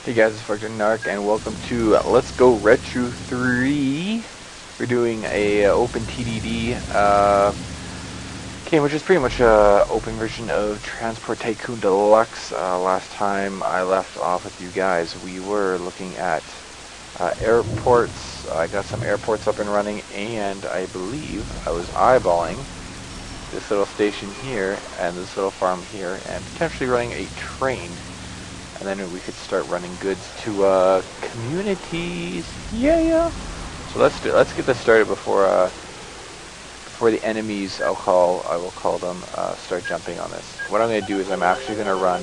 Hey guys, it's Fucking Narc, and welcome to Let's Go Retro 3. We're doing a OpenTTD game, which is pretty much a open version of Transport Tycoon Deluxe. Last time I left off with you guys, we were looking at airports. I got some airports up and running, and I believe I was eyeballing this little station here and this little farm here, and potentially running a train. And then we could start running goods to communities. Yeah. So let's get this started before the enemies I will call them start jumping on this. What I'm gonna do is I'm actually gonna run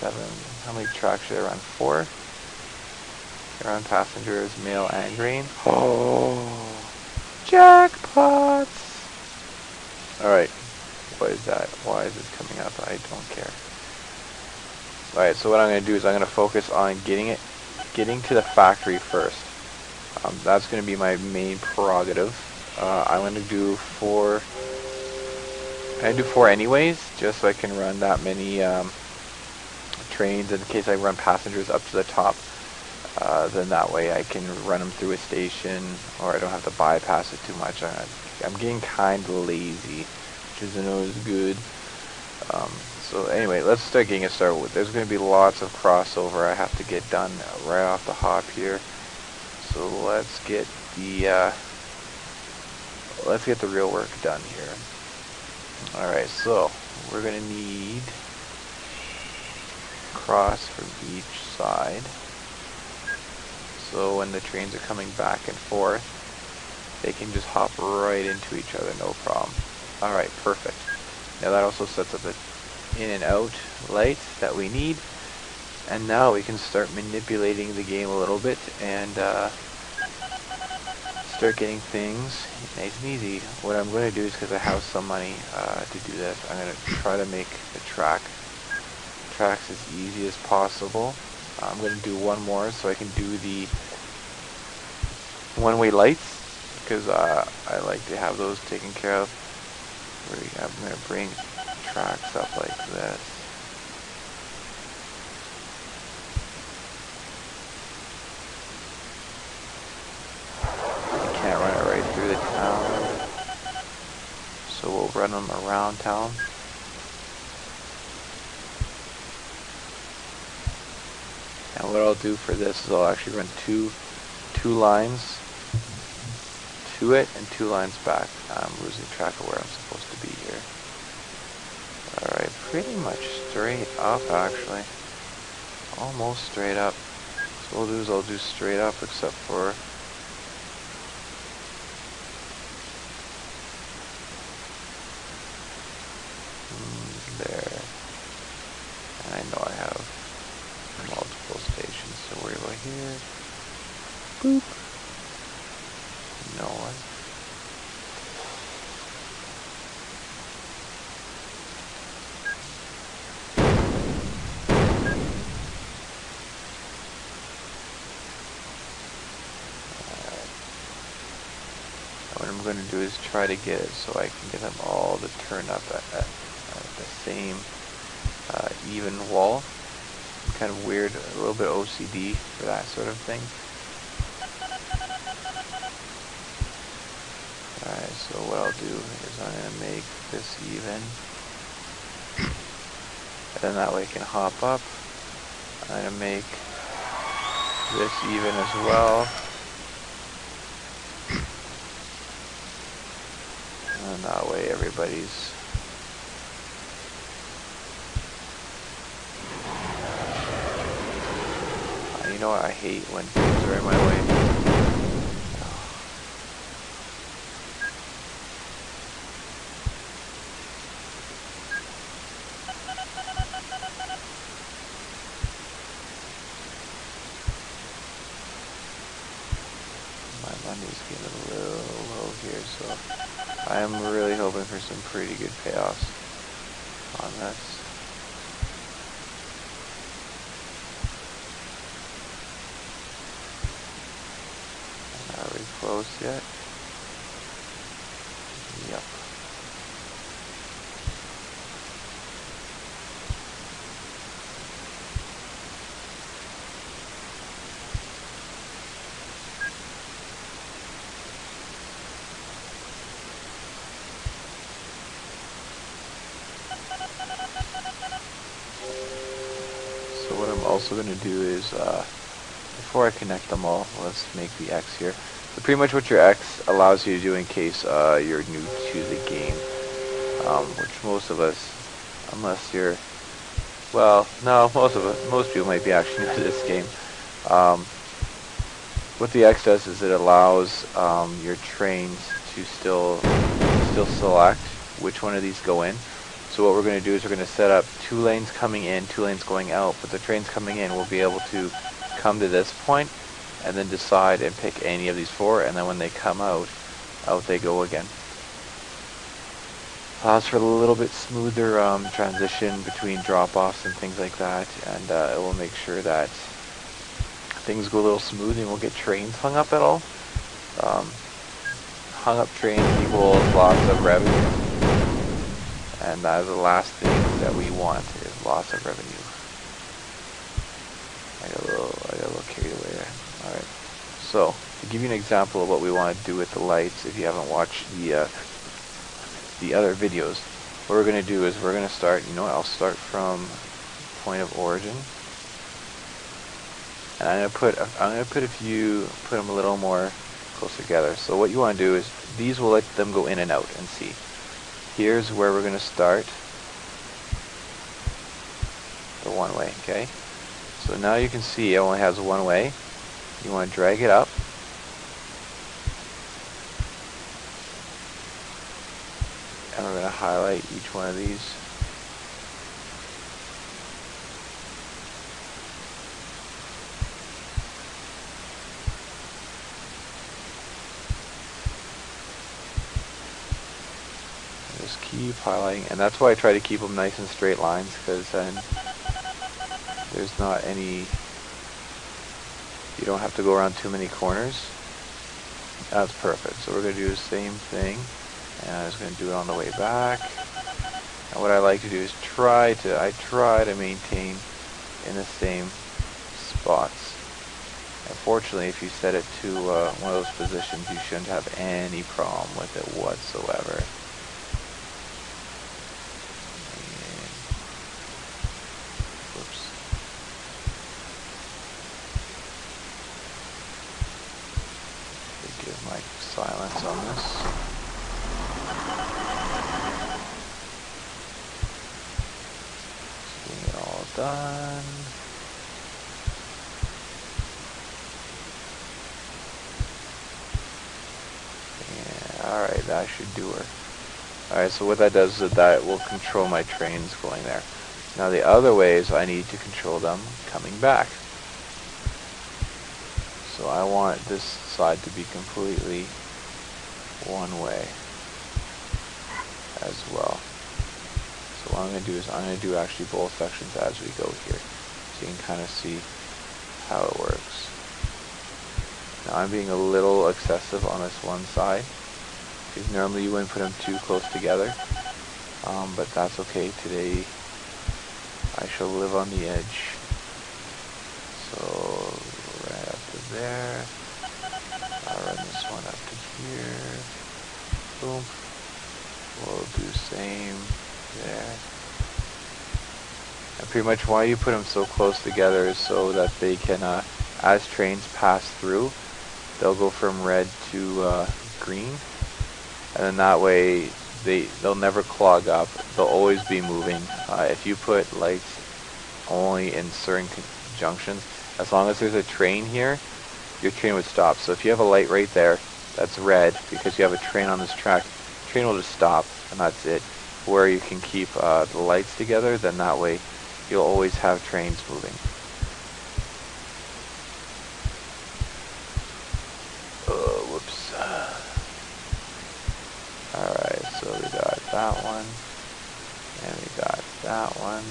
7. How many tracks should I run? 4? I run passengers, mail and grain. Oh, jackpots! Alright. What is that? Why is this coming up? I don't care. Alright, so what I'm going to do is I'm going to focus on getting to the factory first. That's going to be my main prerogative. I'm going to do 4. I do 4 anyways, just so I can run that many trains in case I run passengers up to the top. Then that way I can run them through a station, or I don't have to bypass it too much. I'm getting kind of lazy, which isn't always good. So anyway, let's start getting it started with. There's going to be lots of crossover I have to get done right off the hop here. So let's get the real work done here. All right, so we're going to need cross from each side. So when the trains are coming back and forth, they can just hop right into each other, no problem. All right, perfect. Now that also sets up the in and out light that we need, and now we can start manipulating the game a little bit and start getting things nice and easy. What I'm going to do is, because I have some money to do this, I'm going to try to make the tracks as easy as possible. I'm going to do one more so I can do the one-way lights, because I like to have those taken care of. I'm going to bring tracks up like this. You can't run it right through the town, so we'll run them around town. And what I'll do for this is I'll actually run two lines to it and 2 lines back. I'm losing track of where I'm supposed to be here. Alright, pretty much straight up actually. Almost straight up. So what I'll do is I'll do straight up except for there. And I know I have multiple stations, so we're over here. Boop. No one. What I'm going to do is try to get it so I can get them all to turn up at the same even wall. Kind of weird, a little bit OCD for that sort of thing. Alright, so what I'll do is I'm going to make this even. And then that way it can hop up. I'm going to make this even as well. And that way everybody's you know what, I hate when things are in my way. My money's getting a little low here, so I am really hoping for some pretty good payoffs on this. Are we close yet? Yep. what I'm also going to do is, before I connect them all, let's make the X here. So pretty much what your X allows you to do in case you're new to the game, which most of us, unless you're, well, no, most people might be actually new to this game. What the X does is it allows your trains to still select which one of these go in. So what we're going to do is we're going to set up 2 lanes coming in, 2 lanes going out, but the trains coming in will be able to come to this point and then decide and pick any of these 4, and then when they come out they go again. Allows for a little bit smoother transition between drop-offs and things like that, and it will make sure that things go a little smooth and won't get trains hung up at all. Hung up trains equals lots of revenue, and that is the last thing that we want, is loss of revenue. I got a little carried away there. Alright, so to give you an example of what we want to do with the lights, if you haven't watched the other videos, what we're going to do is we're going to start, you know what, I'll start from point of origin. And I'm going to put them a little more close together. So what you want to do is, these will let them go in and out and see. Here's where we're going to start the one way, okay? So now you can see it only has one way. You want to drag it up. And we're going to highlight each one of these. Just keep highlighting, and that's why I try to keep them nice and straight lines, because then there's not any, you don't have to go around too many corners. That's perfect. So we're going to do the same thing, and I'm just going to do it on the way back. And what I like to do is try to maintain in the same spots. Unfortunately, if you set it to one of those positions, you shouldn't have any problem with it whatsoever. My silence on this. Getting it all done. And alright, that should do her. Alright, so what that does is that will control my trains going there. Now the other ways, I need to control them coming back. So I want this side to be completely one way as well. So what I'm going to do is I'm going to do actually both sections as we go here, so you can kind of see how it works. Now I'm being a little excessive on this one side, because normally you wouldn't put them too close together, but that's okay. Today I shall live on the edge. So right up to there. I'll run this one up to here. Boom. We'll do same there. And pretty much why you put them so close together is so that they can, as trains pass through, they'll go from red to green, and then that way they'll never clog up. They'll always be moving. If you put lights only in certain junctions, as long as there's a train here, your train would stop. So if you have a light right there that's red because you have a train on this track, the train will just stop, and that's it. Where you can keep the lights together, then that way you'll always have trains moving. Whoops. Alright, so we got that one, and we got that one.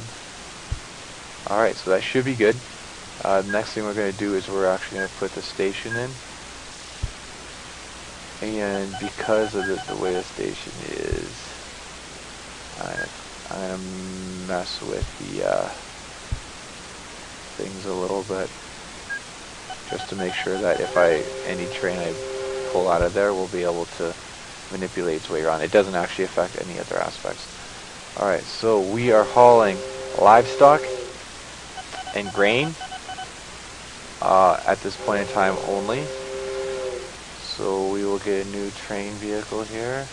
Alright, so that should be good. The next thing we're going to do is we're actually going to put the station in. And because of the way the station is, I'm going to mess with the things a little bit, just to make sure that if any train I pull out of there will be able to manipulate its way around. It doesn't actually affect any other aspects. Alright, so we are hauling livestock and grain at this point in time only. So we will get a new train vehicle here.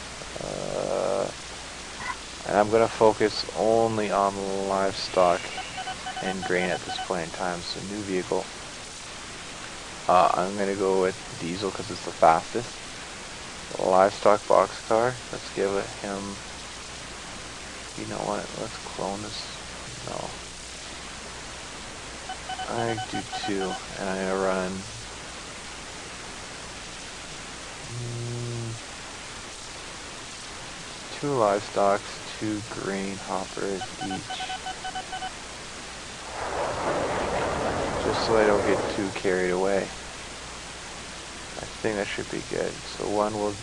And I'm going to focus only on livestock and grain at this point in time. So new vehicle. I'm going to go with diesel because it's the fastest. Livestock boxcar. Let's give it him. You know what? Let's clone this. No. I do 2, and I'm going to run 2 livestock, 2 grain hoppers each. Just so I don't get too carried away. I think that should be good. So one will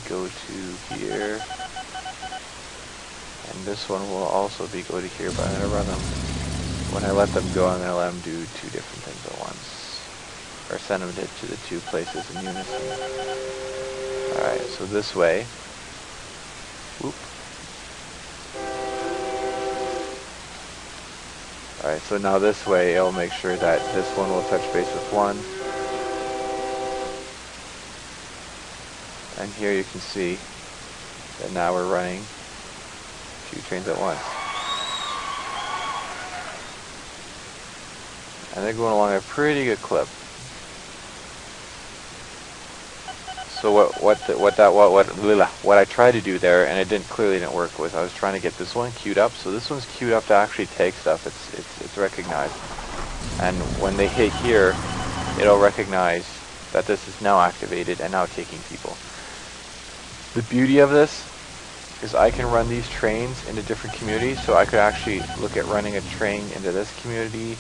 go to here. And this one will also go to here, but I'm going to run them. When I let them go, I'm going to let them do 2 different things at once. Or send them to the 2 places in unison. Alright, so this way. Whoop. Alright, so now this way it'll make sure that this one will touch base with 1. And here you can see that now we're running 2 trains at once. And they're going along a pretty good clip. So what I tried to do there, and it clearly didn't work, was I was trying to get this one queued up. So this one's queued up to actually take stuff. It's recognized. And when they hit here, it'll recognize that this is now activated and now taking people. The beauty of this is I can run these trains into different communities, so I could actually look at running a train into this community,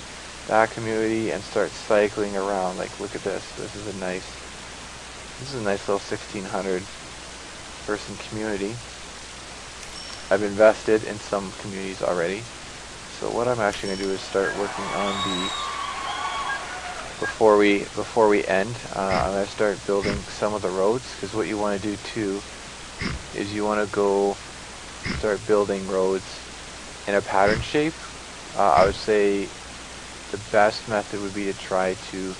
that community, and start cycling around. Like, look at this. This is a nice little 1,600 person community. I've invested in some communities already. So what I'm actually going to do is start working on before we end, I'm going to start building some of the roads, because what you want to do too is you want to go start building roads in a pattern shape. I would say the best method would be to try to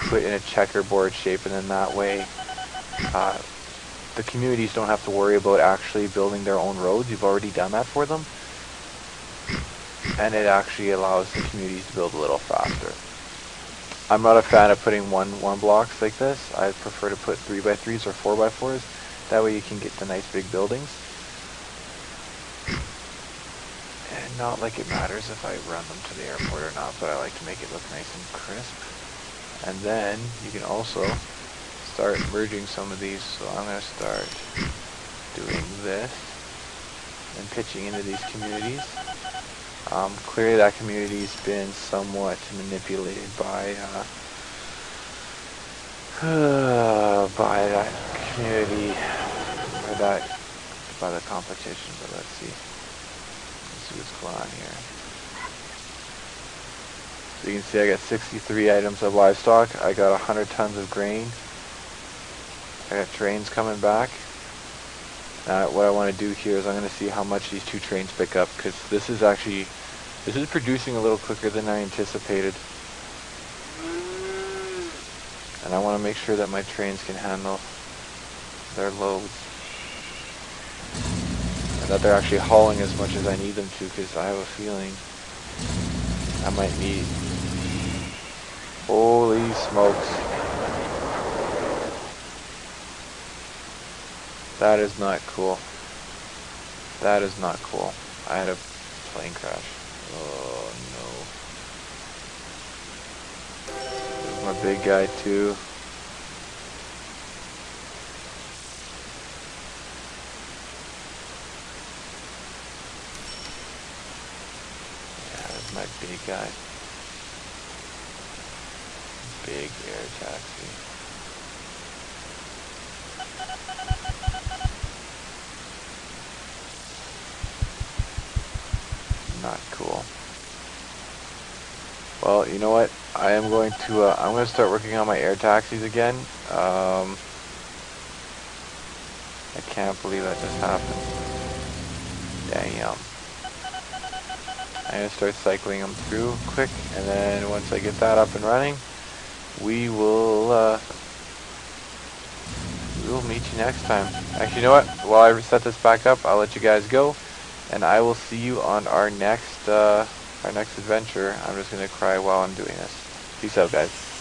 put in a checkerboard shape, and then that way the communities don't have to worry about actually building their own roads. You've already done that for them, and it actually allows the communities to build a little faster. I'm not a fan of putting one blocks like this. I prefer to put 3x3s or 4x4s. That way you can get the nice big buildings. And not like it matters if I run them to the airport or not, but I like to make it look nice and crisp. And then you can also start merging some of these. So I'm going to start doing this and pitching into these communities. Clearly that community's been somewhat manipulated by that community, or by the competition, but let's see what's going on here. So you can see I got 63 items of livestock, I got 100 tons of grain, I got trains coming back. Now what I want to do here is I'm going to see how much these 2 trains pick up, because this is producing a little quicker than I anticipated. And I want to make sure that my trains can handle their loads. And that they're actually hauling as much as I need them to, because I have a feeling I might need... Holy smokes. That is not cool. That is not cool. I had a plane crash. Oh no. There's my big guy too. Yeah, there's my big guy. Big air taxi. Not cool. Well, you know what? I am going to I'm going to start working on my air taxis again. I can't believe that just happened. Damn. I'm going to start cycling them through quick, and then once I get that up and running, we will meet you next time. Actually, you know what? While I reset this back up, I'll let you guys go, and I will see you on our next adventure. I'm just going to cry while I'm doing this. Peace out, guys.